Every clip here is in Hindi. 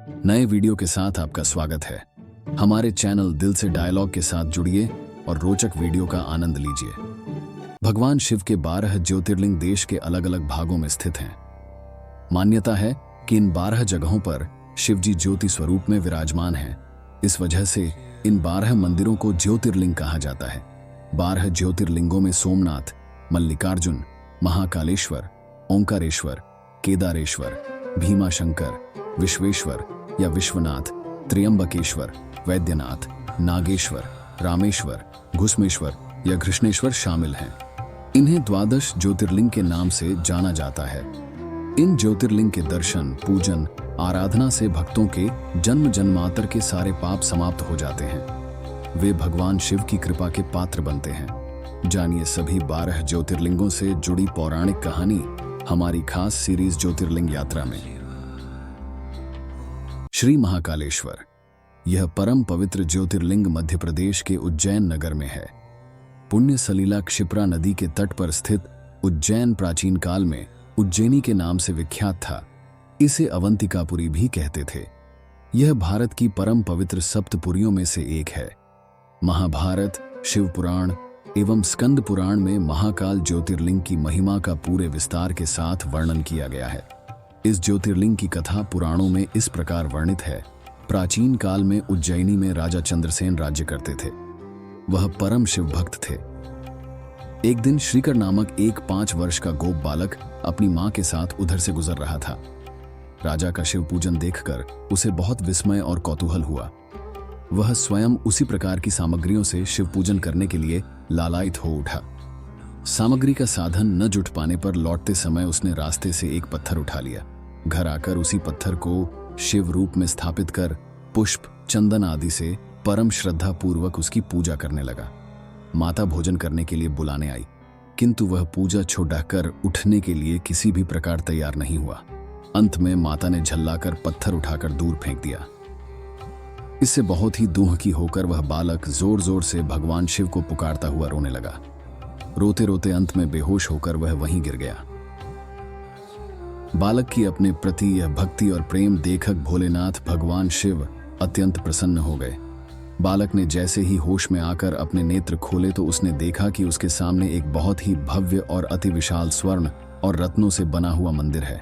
नए वीडियो के साथ आपका स्वागत है। हमारे चैनल दिल से डायलॉग के साथ जुड़िए और रोचक वीडियो का आनंद लीजिए। भगवान शिव के 12 ज्योतिर्लिंग देश के अलग अलग भागों में स्थित हैं। मान्यता है कि इन 12 जगहों पर शिव जी ज्योति स्वरूप में विराजमान हैं। इस वजह से इन 12 मंदिरों को ज्योतिर्लिंग कहा जाता है। 12 ज्योतिर्लिंगों में सोमनाथ, मल्लिकार्जुन, महाकालेश्वर, ओंकारेश्वर, केदारेश्वर, भीमाशंकर, विश्वेश्वर या विश्वनाथ, त्र्यंबकेश्वर, वैद्यनाथ, नागेश्वर, रामेश्वर, घुसमेश्वर या घृष्णेश्वर शामिल हैं। इन्हें 12 ज्योतिर्लिंग के नाम से जाना जाता है। इन ज्योतिर्लिंग के दर्शन, पूजन, आराधना से भक्तों के जन्म जन्मांतर के सारे पाप समाप्त हो जाते हैं। वे भगवान शिव की कृपा के पात्र बनते हैं। जानिए सभी 12 ज्योतिर्लिंगों से जुड़ी पौराणिक कहानी हमारी खास सीरीज ज्योतिर्लिंग यात्रा में। श्री महाकालेश्वर, यह परम पवित्र ज्योतिर्लिंग मध्य प्रदेश के उज्जैन नगर में है। पुण्य सलीला क्षिप्रा नदी के तट पर स्थित उज्जैन प्राचीन काल में उज्जैनी के नाम से विख्यात था। इसे अवंतिकापुरी भी कहते थे। यह भारत की परम पवित्र सप्तपुरियों में से एक है। महाभारत, शिव पुराण एवं स्कंद पुराण में महाकाल ज्योतिर्लिंग की महिमा का पूरे विस्तार के साथ वर्णन किया गया है। इस ज्योतिर्लिंग की कथा पुराणों में इस प्रकार वर्णित है। प्राचीन काल में उज्जैनी में राजा चंद्रसेन राज्य करते थे। वह परम शिव भक्त थे। एक दिन श्रीकर नामक एक 5 वर्ष का गोप बालक अपनी मां के साथ उधर से गुजर रहा था। राजा का शिव पूजन देखकर उसे बहुत विस्मय और कौतूहल हुआ। वह स्वयं उसी प्रकार की सामग्रियों से शिव पूजन करने के लिए लालायित हो उठा। सामग्री का साधन न जुट पाने पर लौटते समय उसने रास्ते से एक पत्थर उठा लिया। घर आकर उसी पत्थर को शिव रूप में स्थापित कर पुष्प, चंदन आदि से परम श्रद्धा पूर्वक उसकी पूजा करने लगा। माता भोजन करने के लिए बुलाने आई, किंतु वह पूजा छोड़कर उठने के लिए किसी भी प्रकार तैयार नहीं हुआ। अंत में माता ने झल्लाकर पत्थर उठाकर दूर फेंक दिया। इससे बहुत ही दुखी होकर वह बालक जोर जोर से भगवान शिव को पुकारता हुआ रोने लगा। रोते रोते अंत में बेहोश होकर वह वहीं गिर गया। बालक की अपने प्रति यह भक्ति और प्रेम देखकर भोलेनाथ भगवान शिव अत्यंत प्रसन्न हो गए। बालक ने जैसे ही होश में आकर अपने नेत्र खोले तो उसने देखा कि उसके सामने एक बहुत ही भव्य और अति विशाल स्वर्ण और रत्नों से बना हुआ मंदिर है।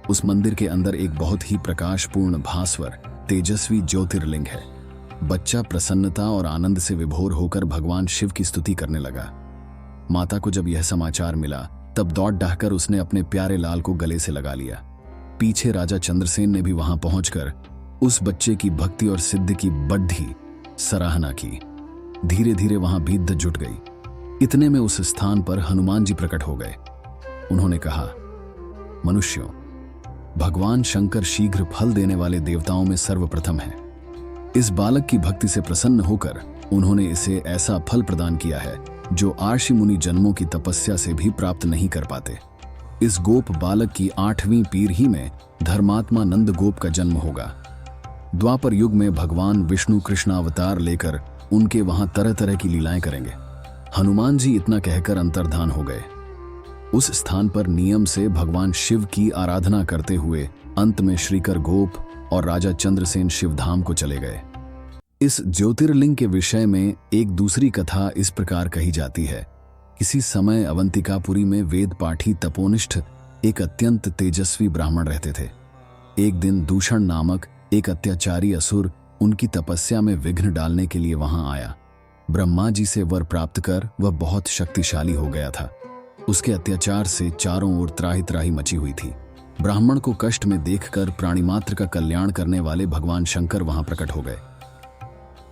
उस मंदिर के अंदर एक बहुत ही प्रकाशपूर्ण भास्वर तेजस्वी ज्योतिर्लिंग है। बच्चा प्रसन्नता और आनंद से विभोर होकर भगवान शिव की स्तुति करने लगा। माता को जब यह समाचार मिला तब दौड़ दहाकर उसने अपने प्यारे लाल को गले से लगा लिया। पीछे राजा चंद्रसेन ने भी वहां पहुंचकर उस बच्चे की भक्ति और सिद्धि की बढ़ी सराहना की। धीरे धीरे वहां भीड़ जुट गई। इतने में उस स्थान पर हनुमान जी प्रकट हो गए। उन्होंने कहा, मनुष्यों, भगवान शंकर शीघ्र फल देने वाले देवताओं में सर्वप्रथम है। इस बालक की भक्ति से प्रसन्न होकर उन्होंने इसे ऐसा फल प्रदान किया है जो आर्षि मुनि जन्मों की तपस्या से भी प्राप्त नहीं कर पाते। इस गोप बालक की 8वीं पीढ़ी में धर्मात्मा नंद गोप का जन्म होगा। द्वापर युग में भगवान विष्णु कृष्ण अवतार लेकर उनके वहां तरह तरह की लीलाएं करेंगे। हनुमान जी इतना कहकर अंतर्धान हो गए। उस स्थान पर नियम से भगवान शिव की आराधना करते हुए अंत में श्रीकर गोप और राजा चंद्रसेन शिवधाम को चले गए। इस ज्योतिर्लिंग के विषय में एक दूसरी कथा इस प्रकार कही जाती है। किसी समय अवंतिकापुरी में वेद पाठी तपोनिष्ठ एक अत्यंत तेजस्वी ब्राह्मण रहते थे। एक दिन दूषण नामक एक अत्याचारी असुर उनकी तपस्या में विघ्न डालने के लिए वहां आया। ब्रह्मा जी से वर प्राप्त कर वह बहुत शक्तिशाली हो गया था। उसके अत्याचार से चारों ओर त्राही त्राही मची हुई थी। ब्राह्मण को कष्ट में देखकर प्राणिमात्र का कल्याण करने वाले भगवान शंकर वहां प्रकट हो गए।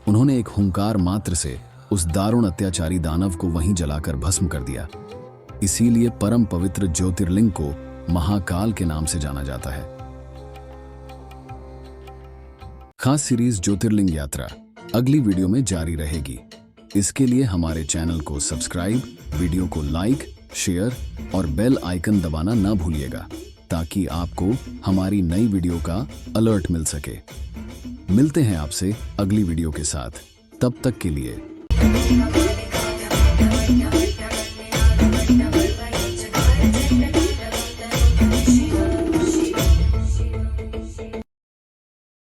उन्होंने एक हुंकार मात्र से उस दारुण अत्याचारी दानव को वहीं जलाकर भस्म कर दिया। इसीलिए परम पवित्र ज्योतिर्लिंग को महाकाल के नाम से जाना जाता है। खास सीरीज ज्योतिर्लिंग यात्रा अगली वीडियो में जारी रहेगी। इसके लिए हमारे चैनल को सब्सक्राइब, वीडियो को लाइक, शेयर और बेल आइकन दबाना ना भूलिएगा ताकि आपको हमारी नई वीडियो का अलर्ट मिल सके। मिलते हैं आपसे अगली वीडियो के साथ। तब तक के लिए